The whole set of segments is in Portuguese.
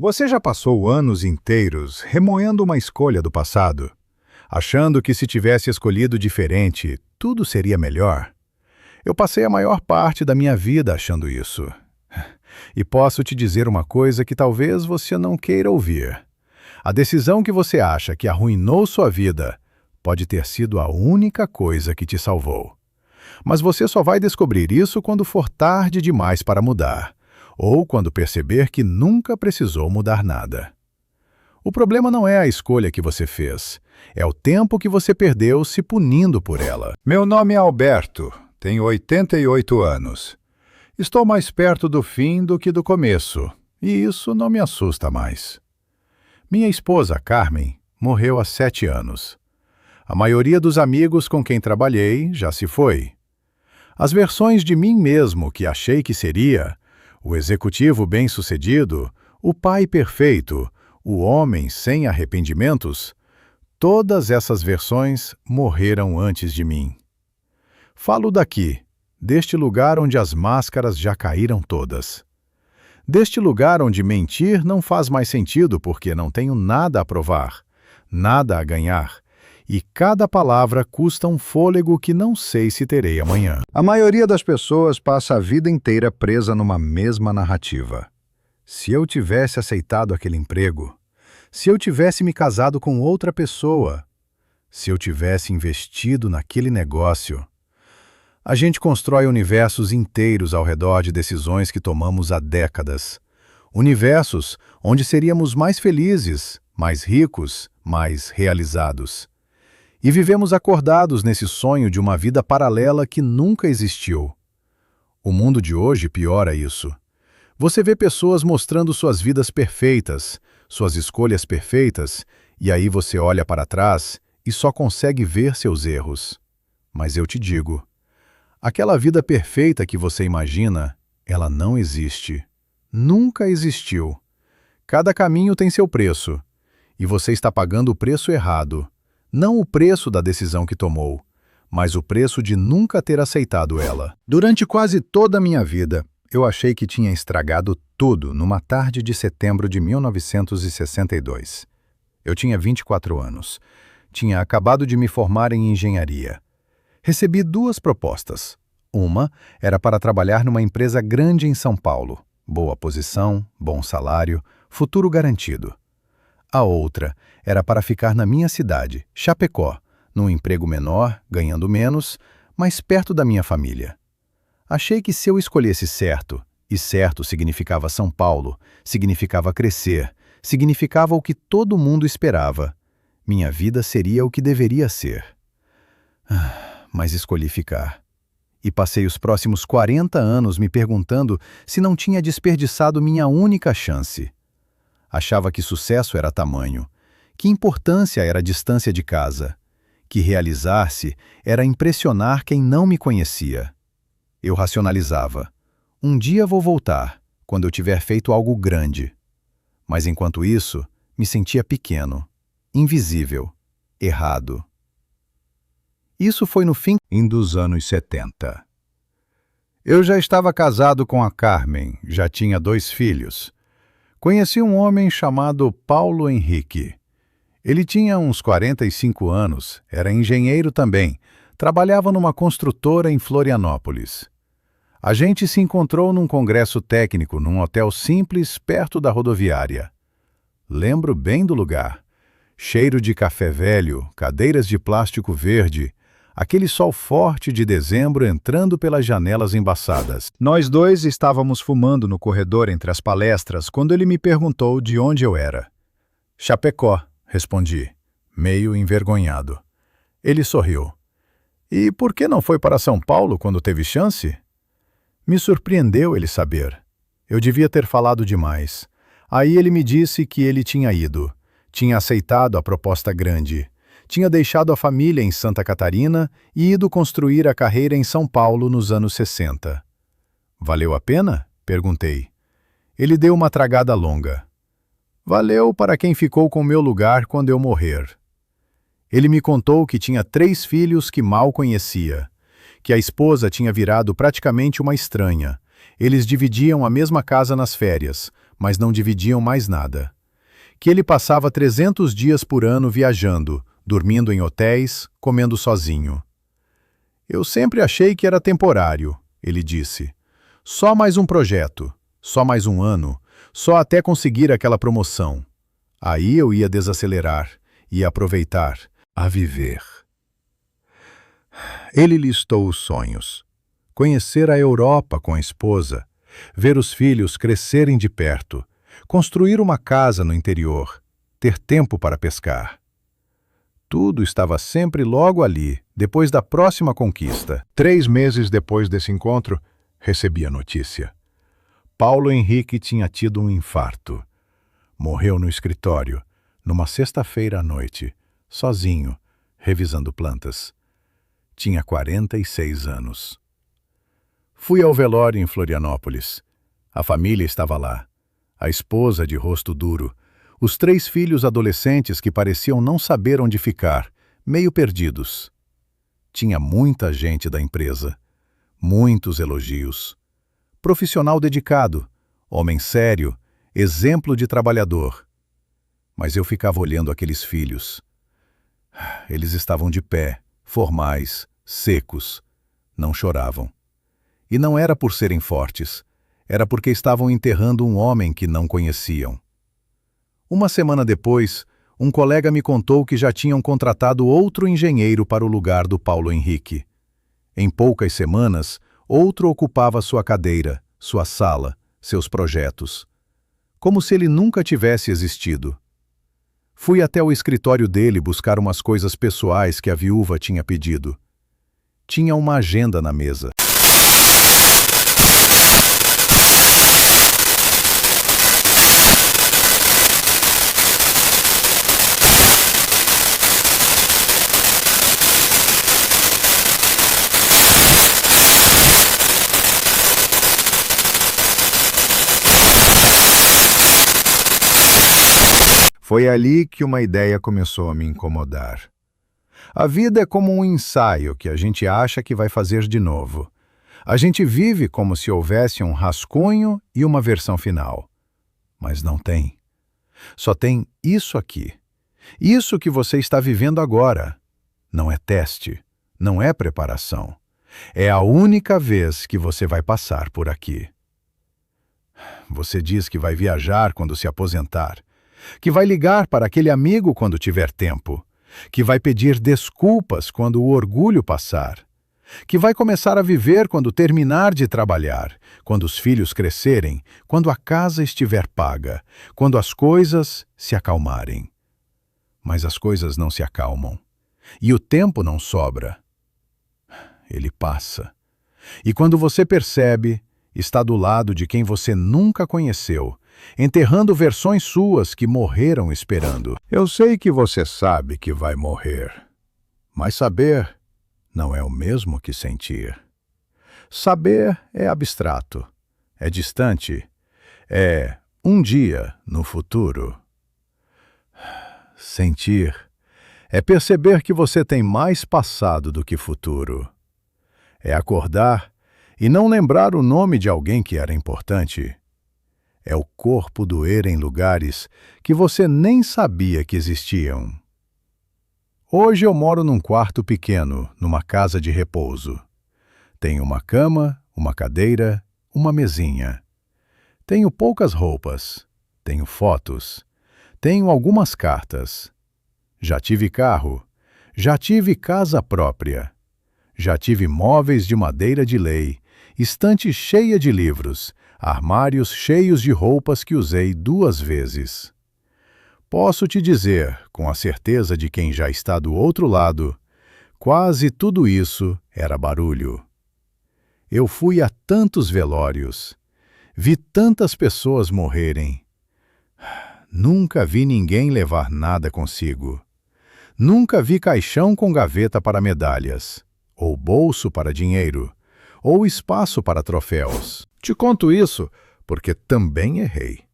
Você já passou anos inteiros remoendo uma escolha do passado, achando que se tivesse escolhido diferente, tudo seria melhor? Eu passei a maior parte da minha vida achando isso. E posso te dizer uma coisa que talvez você não queira ouvir. A decisão que você acha que arruinou sua vida pode ter sido a única coisa que te salvou. Mas você só vai descobrir isso quando for tarde demais para mudar, ou quando perceber que nunca precisou mudar nada. O problema não é a escolha que você fez, é o tempo que você perdeu se punindo por ela. Meu nome é Alberto, tenho 88 anos. Estou mais perto do fim do que do começo, e isso não me assusta mais. Minha esposa, Carmen, morreu há 7 anos. A maioria dos amigos com quem trabalhei já se foi. As versões de mim mesmo que achei que seria, o executivo bem-sucedido, o pai perfeito, o homem sem arrependimentos, todas essas versões morreram antes de mim. Falo daqui, deste lugar onde as máscaras já caíram todas. Deste lugar onde mentir não faz mais sentido porque não tenho nada a provar, nada a ganhar, e cada palavra custa um fôlego que não sei se terei amanhã. A maioria das pessoas passa a vida inteira presa numa mesma narrativa. Se eu tivesse aceitado aquele emprego, se eu tivesse me casado com outra pessoa, se eu tivesse investido naquele negócio. A gente constrói universos inteiros ao redor de decisões que tomamos há décadas. Universos onde seríamos mais felizes, mais ricos, mais realizados. E vivemos acordados nesse sonho de uma vida paralela que nunca existiu. O mundo de hoje piora isso. Você vê pessoas mostrando suas vidas perfeitas, suas escolhas perfeitas, e aí você olha para trás e só consegue ver seus erros. Mas eu te digo, aquela vida perfeita que você imagina, ela não existe. Nunca existiu. Cada caminho tem seu preço, e você está pagando o preço errado. Não o preço da decisão que tomou, mas o preço de nunca ter aceitado ela. Durante quase toda a minha vida, eu achei que tinha estragado tudo numa tarde de setembro de 1962. Eu tinha 24 anos. Tinha acabado de me formar em engenharia. Recebi 2 propostas. Uma era para trabalhar numa empresa grande em São Paulo. Boa posição, bom salário, futuro garantido. A outra era para ficar na minha cidade, Chapecó, num emprego menor, ganhando menos, mas perto da minha família. Achei que se eu escolhesse certo, e certo significava São Paulo, significava crescer, significava o que todo mundo esperava, minha vida seria o que deveria ser. Mas escolhi ficar. E passei os próximos 40 anos me perguntando se não tinha desperdiçado minha única chance. Achava que sucesso era tamanho, que importância era a distância de casa, que realizar-se era impressionar quem não me conhecia. Eu racionalizava. Um dia vou voltar, quando eu tiver feito algo grande. Mas enquanto isso, me sentia pequeno, invisível, errado. Isso foi no fim dos anos 70. Eu já estava casado com a Carmen, já tinha 2 filhos. Conheci um homem chamado Paulo Henrique. Ele tinha uns 45 anos, era engenheiro também, trabalhava numa construtora em Florianópolis. A gente se encontrou num congresso técnico num hotel simples perto da rodoviária. Lembro bem do lugar. Cheiro de café velho, cadeiras de plástico verde, aquele sol forte de dezembro entrando pelas janelas embaçadas. Nós 2 estávamos fumando no corredor entre as palestras quando ele me perguntou de onde eu era. Chapecó, respondi, meio envergonhado. Ele sorriu. E por que não foi para São Paulo quando teve chance? Me surpreendeu ele saber. Eu devia ter falado demais. Aí ele me disse que ele tinha ido, tinha aceitado a proposta grande. Tinha deixado a família em Santa Catarina e ido construir a carreira em São Paulo nos anos 60. Valeu a pena? Perguntei. Ele deu uma tragada longa. Valeu para quem ficou com meu lugar quando eu morrer. Ele me contou que tinha 3 filhos que mal conhecia, que a esposa tinha virado praticamente uma estranha. Eles dividiam a mesma casa nas férias, mas não dividiam mais nada. Que ele passava 300 dias por ano viajando, dormindo em hotéis, comendo sozinho. Eu sempre achei que era temporário, ele disse. Só mais um projeto, só mais um ano, só até conseguir aquela promoção. Aí eu ia desacelerar, ia aproveitar, a viver. Ele listou os sonhos. Conhecer a Europa com a esposa, ver os filhos crescerem de perto, construir uma casa no interior, ter tempo para pescar. Tudo estava sempre logo ali, depois da próxima conquista. 3 meses depois desse encontro, recebi a notícia. Paulo Henrique tinha tido um infarto. Morreu no escritório, numa sexta-feira à noite, sozinho, revisando plantas. Tinha 46 anos. Fui ao velório em Florianópolis. A família estava lá. A esposa de rosto duro, os 3 filhos adolescentes que pareciam não saber onde ficar, meio perdidos. Tinha muita gente da empresa, muitos elogios. Profissional dedicado, homem sério, exemplo de trabalhador. Mas eu ficava olhando aqueles filhos. Eles estavam de pé, formais, secos, não choravam. E não era por serem fortes, era porque estavam enterrando um homem que não conheciam. Uma semana depois, um colega me contou que já tinham contratado outro engenheiro para o lugar do Paulo Henrique. Em poucas semanas, outro ocupava sua cadeira, sua sala, seus projetos. Como se ele nunca tivesse existido. Fui até o escritório dele buscar umas coisas pessoais que a viúva tinha pedido. Tinha uma agenda na mesa. Foi ali que uma ideia começou a me incomodar. A vida é como um ensaio que a gente acha que vai fazer de novo. A gente vive como se houvesse um rascunho e uma versão final. Mas não tem. Só tem isso aqui. Isso que você está vivendo agora. Não é teste, não é preparação. É a única vez que você vai passar por aqui. Você diz que vai viajar quando se aposentar, que vai ligar para aquele amigo quando tiver tempo, que vai pedir desculpas quando o orgulho passar, que vai começar a viver quando terminar de trabalhar, quando os filhos crescerem, quando a casa estiver paga, quando as coisas se acalmarem. Mas as coisas não se acalmam, e o tempo não sobra. Ele passa. E quando você percebe, está do lado de quem você nunca conheceu, enterrando versões suas que morreram esperando. Eu sei que você sabe que vai morrer, mas saber não é o mesmo que sentir. Saber é abstrato, é distante, é um dia no futuro. Sentir é perceber que você tem mais passado do que futuro. É acordar e não lembrar o nome de alguém que era importante. É o corpo doer em lugares que você nem sabia que existiam. Hoje eu moro num quarto pequeno, numa casa de repouso. Tenho uma cama, uma cadeira, uma mesinha. Tenho poucas roupas. Tenho fotos. Tenho algumas cartas. Já tive carro. Já tive casa própria. Já tive móveis de madeira de lei, estante cheia de livros, armários cheios de roupas que usei 2 vezes. Posso te dizer, com a certeza de quem já está do outro lado, quase tudo isso era barulho. Eu fui a tantos velórios, vi tantas pessoas morrerem. Nunca vi ninguém levar nada consigo. Nunca vi caixão com gaveta para medalhas, ou bolso para dinheiro, ou espaço para troféus. Te conto isso porque também errei.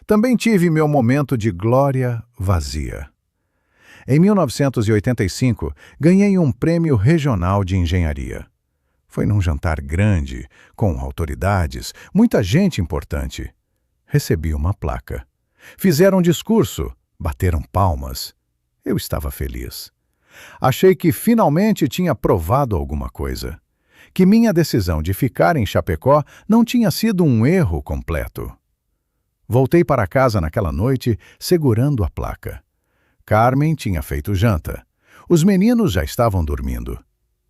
Também tive meu momento de glória vazia. Em 1985, ganhei um prêmio regional de engenharia. Foi num jantar grande, com autoridades, muita gente importante. Recebi uma placa. Fizeram um discurso, bateram palmas. Eu estava feliz. Achei que finalmente tinha provado alguma coisa. Que minha decisão de ficar em Chapecó não tinha sido um erro completo. Voltei para casa naquela noite segurando a placa. Carmen tinha feito janta. Os meninos já estavam dormindo.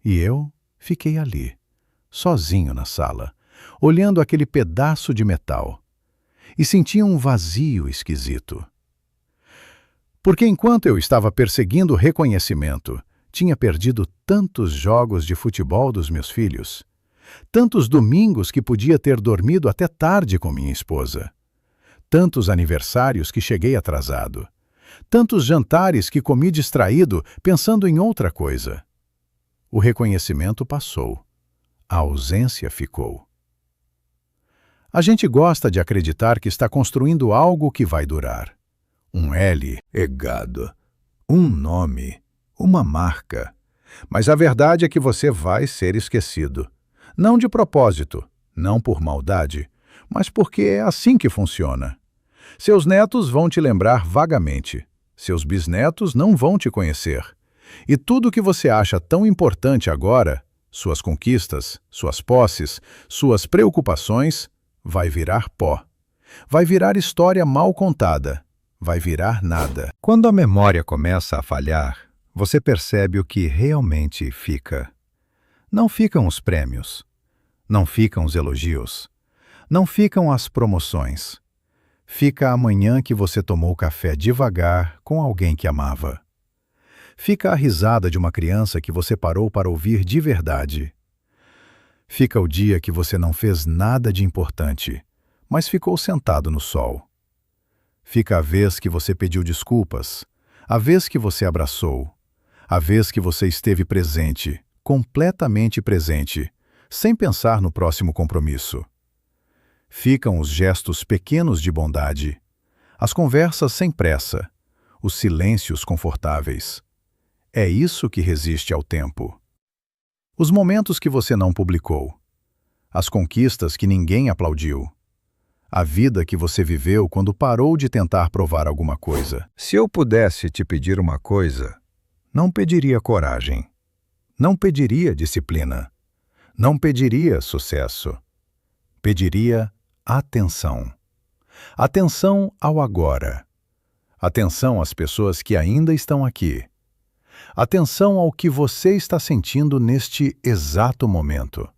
E eu fiquei ali, sozinho na sala, olhando aquele pedaço de metal. E sentia um vazio esquisito. Porque enquanto eu estava perseguindo reconhecimento, tinha perdido tantos jogos de futebol dos meus filhos, tantos domingos que podia ter dormido até tarde com minha esposa, tantos aniversários que cheguei atrasado, tantos jantares que comi distraído pensando em outra coisa. O reconhecimento passou, a ausência ficou. A gente gosta de acreditar que está construindo algo que vai durar. Um L egado, um nome, uma marca. Mas a verdade é que você vai ser esquecido. Não de propósito, não por maldade, mas porque é assim que funciona. Seus netos vão te lembrar vagamente. Seus bisnetos não vão te conhecer. E tudo que você acha tão importante agora, suas conquistas, suas posses, suas preocupações, vai virar pó. Vai virar história mal contada. Vai virar nada. Quando a memória começa a falhar, você percebe o que realmente fica. Não ficam os prêmios. Não ficam os elogios. Não ficam as promoções. Fica a manhã que você tomou café devagar com alguém que amava. Fica a risada de uma criança que você parou para ouvir de verdade. Fica o dia que você não fez nada de importante, mas ficou sentado no sol. Fica a vez que você pediu desculpas, a vez que você abraçou, a vez que você esteve presente, completamente presente, sem pensar no próximo compromisso. Ficam os gestos pequenos de bondade, as conversas sem pressa, os silêncios confortáveis. É isso que resiste ao tempo. Os momentos que você não publicou, as conquistas que ninguém aplaudiu, a vida que você viveu quando parou de tentar provar alguma coisa. Se eu pudesse te pedir uma coisa, não pediria coragem, não pediria disciplina, não pediria sucesso. Pediria atenção. Atenção ao agora. Atenção às pessoas que ainda estão aqui. Atenção ao que você está sentindo neste exato momento.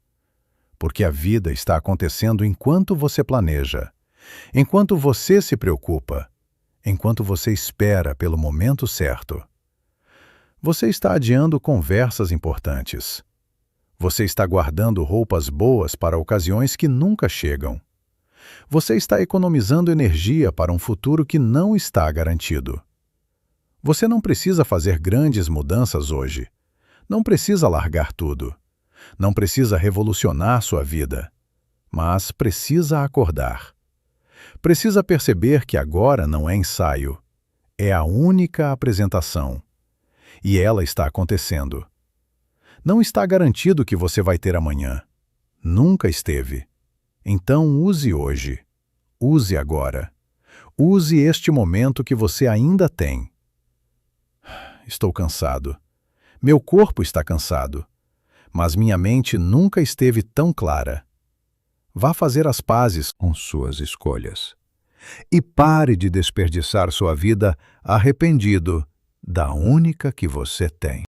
Porque a vida está acontecendo enquanto você planeja, enquanto você se preocupa, enquanto você espera pelo momento certo. Você está adiando conversas importantes. Você está guardando roupas boas para ocasiões que nunca chegam. Você está economizando energia para um futuro que não está garantido. Você não precisa fazer grandes mudanças hoje. Não precisa largar tudo. Não precisa revolucionar sua vida, mas precisa acordar. Precisa perceber que agora não é ensaio, é a única apresentação. E ela está acontecendo. Não está garantido que você vai ter amanhã. Nunca esteve. Então use hoje. Use agora. Use este momento que você ainda tem. Estou cansado. Meu corpo está cansado. Mas minha mente nunca esteve tão clara. Vá fazer as pazes com suas escolhas. E pare de desperdiçar sua vida arrependido da única que você tem.